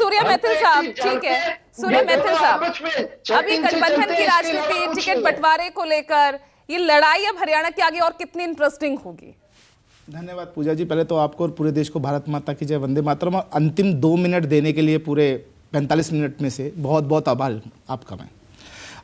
सूर्य मैथिल साहब, ठीक है सूर्य मैथिल साहब, अभी गठबंधन की राजनीति, टिकट बंटवारे को लेकर ये लड़ाई अब हरियाणा के आगे और कितनी इंटरेस्टिंग होगी? धन्यवाद पूजा जी। पहले तो आपको और पूरे देश को भारत माता की जय, वंदे मातरम। और अंतिम 2 मिनट देने के लिए पूरे 45 मिनट में से बहुत बहुत आभार आपका। मैं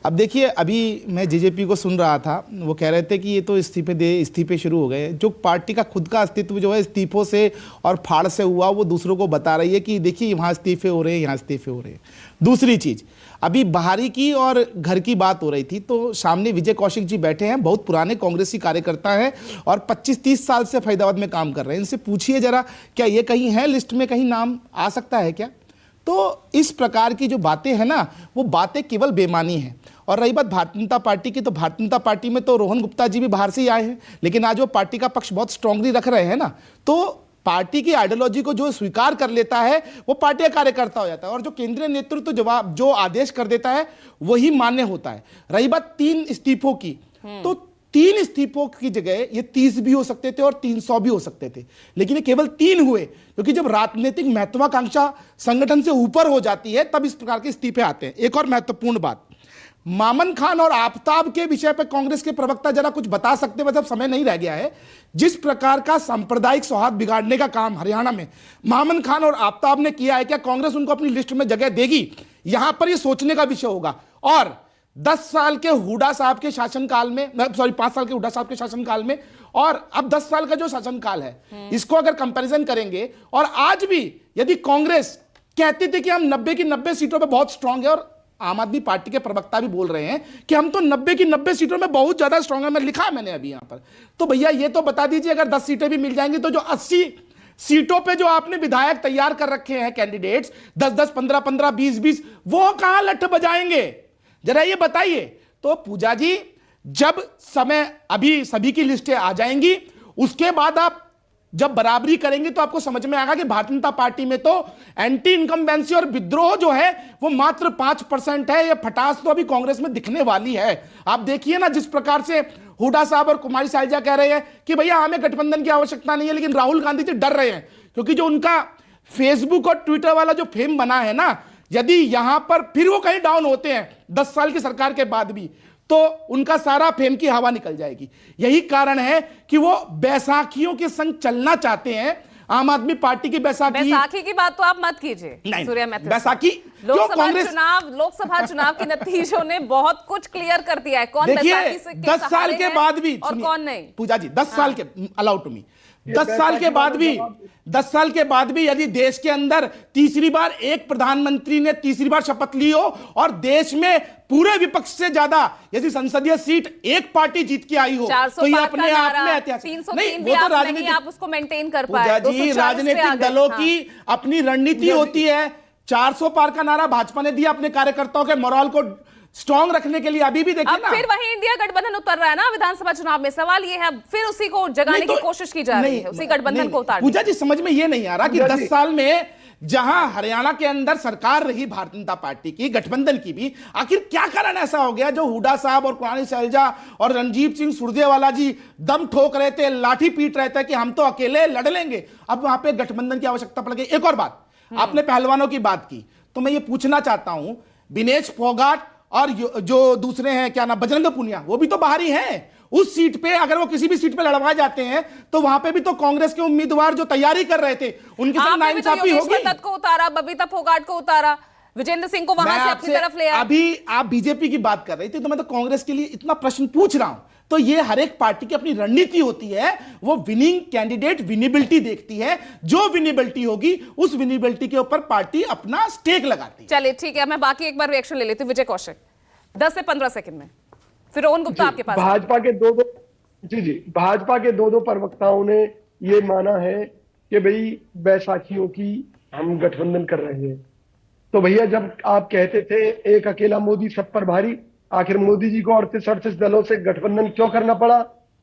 अब देखिए, अभी मैं जेजेपी को सुन रहा था, वो कह रहे थे कि ये तो इस्तीफे शुरू हो गए। जो पार्टी का खुद का अस्तित्व जो है इस्तीफों से और फाड़ से हुआ, वो दूसरों को बता रही है कि देखिए वहाँ इस्तीफे हो रहे हैं, यहाँ इस्तीफे हो रहे हैं। दूसरी चीज़, अभी बाहरी की और घर की बात हो रही थी, तो सामने विजय कौशिक जी बैठे हैं, बहुत पुराने कांग्रेसी कार्यकर्ता हैं और 25-30 साल से फरीदाबाद में काम कर रहे हैं। इनसे पूछिए जरा, क्या ये कहीं है लिस्ट में, कहीं नाम आ सकता है क्या? तो इस प्रकार की जो बातें हैं ना, वो बातें केवल बेमानी हैं। और रही बात भारतीय जनता पार्टी की, तो भारतीय जनता पार्टी में तो रोहन गुप्ता जी भी बाहर से ही आए हैं, लेकिन आज वो पार्टी का पक्ष बहुत स्ट्रांगली रख रहे हैं ना, तो पार्टी की आइडियोलॉजी को जो स्वीकार कर लेता है वो पार्टी का कार्यकर्ता हो जाता है, और जो केंद्रीय नेतृत्व जो आदेश कर देता है वही मान्य होता है। रही बात 3 इस्तीफों की, तो 3 इस्तीफों की जगह ये 30 भी हो सकते थे और 300 भी हो सकते थे, लेकिन ये केवल 3 हुए, क्योंकि जब राजनीतिक महत्वाकांक्षा संगठन से ऊपर हो जाती है तब इस प्रकार के इस्तीफे आते हैं। एक और महत्वपूर्ण बात, मामन खान और आफताब के विषय पर कांग्रेस के प्रवक्ता जरा कुछ बता सकते हैं? मतलब समय नहीं रह गया है। जिस प्रकार का सांप्रदायिक सौहार्द बिगाड़ने का काम हरियाणा में मामन खान और आफताब ने किया है, क्या कांग्रेस उनको अपनी लिस्ट में जगह देगी? यहां पर यह सोचने का विषय होगा। और 10 साल के हुड्डा साहब के शासनकाल में, 5 साल के हुड्डा साहब के शासनकाल में और अब 10 साल का जो शासनकाल है, इसको अगर कंपैरिजन करेंगे, और आज भी यदि कांग्रेस कहती थी कि हम 90 की 90 सीटों पर बहुत स्ट्रांग है, और आम आदमी पार्टी के प्रवक्ता भी बोल रहे हैं कि हम तो 90 की 90 सीटों में बहुत ज्यादा स्ट्रांग है, मैं लिखा है मैंने अभी यहां पर, तो भैया ये तो बता दीजिए, अगर 10 सीटें भी मिल जाएंगी तो जो 80 सीटों पे जो आपने विधायक तैयार कर रखे हैं कैंडिडेट्स, 10-10, 15-15, 20-20, वो कहां लठ बजाएंगे? जरा ये बताइए। तो पूजा जी, जब समय, अभी सभी की लिस्टें आ जाएंगी, उसके बाद आप जब बराबरी करेंगे तो आपको समझ में आएगा कि भारतीय जनता पार्टी में तो एंटी इनकम्बेंसी और विद्रोह जो है वो मात्र 5% है। ये फटास तो अभी कांग्रेस में दिखने वाली है। आप देखिए ना, जिस प्रकार से हुड्डा साहब और कुमारी शैलजा कह रहे हैं कि भैया हमें गठबंधन की आवश्यकता नहीं है, लेकिन राहुल गांधी जी डर रहे हैं, क्योंकि जो उनका फेसबुक और ट्विटर वाला जो फेम बना है ना, यदि यहां पर फिर वो कहीं डाउन होते हैं 10 साल की सरकार के बाद भी, तो उनका सारा फेम की हवा निकल जाएगी। यही कारण है कि वो बैसाखियों के संग चलना चाहते हैं। आम आदमी पार्टी की बैसाखी की बात तो आप मत कीजिए सूर्य मैथिल। बैसाखी लोकसभा चुनाव के नतीजों ने बहुत कुछ क्लियर कर दिया है, कौन बैसाखी से 10 साल के बाद भी और कौन नहीं। पूजा जी, 10 साल के अलाउ टू मी 10 साल के बाद भी यदि देश के अंदर तीसरी बार एक प्रधानमंत्री ने तीसरी बार शपथ ली हो, और देश में पूरे विपक्ष से ज्यादा यदि संसदीय सीट एक पार्टी जीत के आई हो, तो ये अपने आप में ऐतिहासिक नहीं, वो तो राजनीतिक, आप उसको मेंटेन कर पाए। राजनीतिक दलों की अपनी रणनीति होती है। 400 पार का नारा भाजपा ने दिया अपने कार्यकर्ताओं के मोरल को स्ट्रॉन्ग रखने के लिए। अभी भी देखिए ना, फिर वही इंडिया गठबंधन उतर रहा है ना विधानसभा चुनाव में। सवाल ये है, फिर उसी को जगाने की कोशिश की जा रही है, उसी गठबंधन को उतारने। पूजा जी, समझ में ये नहीं आ रहा कि 10 साल में जहां हरियाणा के अंदर सरकार रही भारतीय जनता पार्टी की, गठबंधन की भी, आखिर क्या कारण ऐसा हो गया जो हुड्डा साहब और कुमारी शैलजा और रणजीत सिंह सुरजेवाला जी दम ठोक रहे थे, लाठी पीट रहे थे कि हम तो अकेले लड़ लेंगे, अब वहां पे गठबंधन की आवश्यकता पड़ गई। एक और बात, आपने पहलवानों की बात की, तो मैं ये पूछना चाहता हूं, विनेश फोगाट और जो दूसरे हैं, क्या नाम, बजरंग पुनिया, वो भी तो बाहरी हैं। उस सीट पे अगर वो किसी भी सीट पे लड़वाए जाते हैं तो वहां पे भी तो कांग्रेस के उम्मीदवार जो तैयारी कर रहे थे उनके साथ नाइंसाफी होगी। दत्त को उतारा, बबीता फोगाट को उतारा, विजेंद्र सिंह को वहां से अपनी तरफ ले आया। अभी आप बीजेपी की बात कर रही थी, तो मैं तो कांग्रेस के लिए इतना प्रश्न पूछ रहा हूं। तो ये हर एक पार्टी की अपनी रणनीति होती है, वो विनिंग कैंडिडेट विनिबिलिटी देखती है, जो विनिबिलिटी होगी उस विनिबिलिटी के ऊपर पार्टी अपना स्टेक लगाती है। चलिए ठीक है, मैं बाकी एक बार रिएक्शन ले लेती हूं। विजय कौशिक 10 से 15 सेकंड में, फिर रोहन गुप्ता आपके पास। भाजपा के दो प्रवक्ताओं ने ये माना है कि भाई बैसाखियों की हम गठबंधन कर रहे हैं। तो भैया, जब आप कहते थे एक अकेला मोदी सब पर भारी, आखिर मोदी जी को 38 दलों से गठबंधन क्यों करना पड़ा?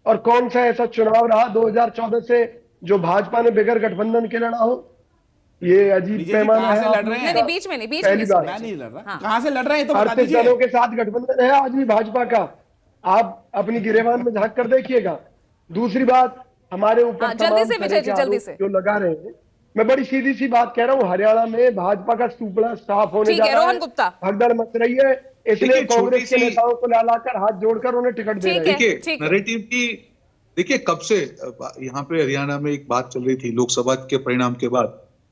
और कौन सा ऐसा चुनाव रहा 2014 से जो भाजपा ने बगैर गठबंधन के लड़ा हो? ये अजीब पैमाना है। नहीं, बीच में नहीं लड़ रहा। कहां से लड़ रहे हैं तो बता 38 दीजिए। दलों के साथ गठबंधन है आज भी भाजपा का, आप अपनी गिरेबान में झांक कर देखिएगा। दूसरी बात, हमारे ऊपर जल्दी से विजय जी, जल्दी से जो लगा रहे हैं, मैं बड़ी सीधी सी बात कह रहा हूँ, हरियाणा में भाजपा का सुपड़ा साफ होने ठीक जा है, रहा रोहन है। गुप्ता। भगदड़ मच रही है, इसलिए देखिए, कांग्रेस के छोटी सी- नेताओं को ला लाकर हाथ जोड़कर उन्हें टिकट दे ठीक रहे है। हैं। देखिए ठीक है। नैरेटिव की, देखिए कब से यहाँ पे हरियाणा में एक बात चल रही थी लोकसभा के परिणाम के बाद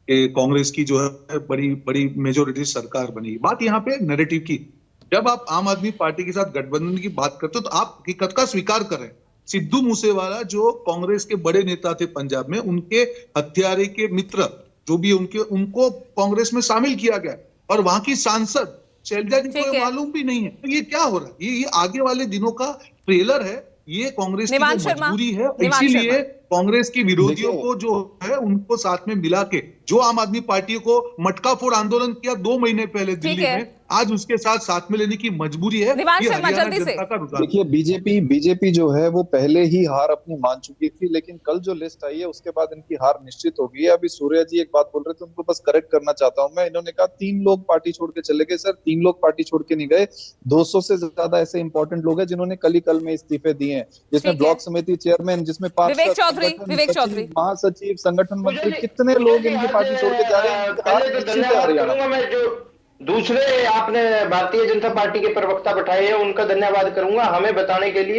कि कांग्रेस की जो है बड़ी बड़ी मेजोरिटी सरकार बनी। बात यहाँ पे नैरेटिव की, जब आप आम आदमी पार्टी के साथ गठबंधन की बात करते हो तो आप हकीकत का स्वीकार करें। सिद्धू मूसेवाला जो कांग्रेस के बड़े नेता थे पंजाब में, उनके हत्यारे के मित्र जो भी उनको कांग्रेस में शामिल किया गया, और वहां की सांसद शैलजा जी को ठीक ये है। मालूम भी नहीं है। तो ये क्या हो रहा है? ये आगे वाले दिनों का ट्रेलर है। ये कांग्रेस की जो निवांत शर्मा, मजबूरी है, निवांत इसीलिए शर्मा। कांग्रेस की विरोधियों देखिए- को जो है उनको साथ में मिला के, जो आम आदमी पार्टी को मटका फोड़ आंदोलन किया 2 महीने पहले दिल्ली है। में, आज उसके साथ में लेने की मजबूरी है। निवांत ये शर्मा, हरियाणा जल्दी से। जनता का रुझान। देखिए, बीजेपी जो है वो पहले ही हार अपनी मान चुकी थी, लेकिन कल जो लिस्ट आई है उसके बाद इनकी हार निश्चित हो गई है। अभी सूर्या जी एक बात बोल रहे थे, उनको बस करेक्ट करना चाहता हूं मैं। इन्होंने कहा 3 लोग पार्टी छोड़ के चले गए। सर, 3 लोग पार्टी छोड़ के नहीं गए, 200 से ज्यादा ऐसे इंपॉर्टेंट लोग हैं जिन्होंने कल में इस्तीफे दिए हैं, जिसमें ठीक है। ब्लॉक समिति चेयरमैन, जिसमें विवेक चौधरी। महासचिव, संगठन मंत्री, कितने लोग इनकी पार्टी छोड़ के जा रहे हैं। इनकी हार पहले तो निश्चित है धन्यवाद हरियाणा। करूंगा मैं, जो दूसरे आपने भारतीय जनता पार्टी के प्रवक्ता बैठाए हैं उनका धन्यवाद करूंगा हमें बताने के लिए।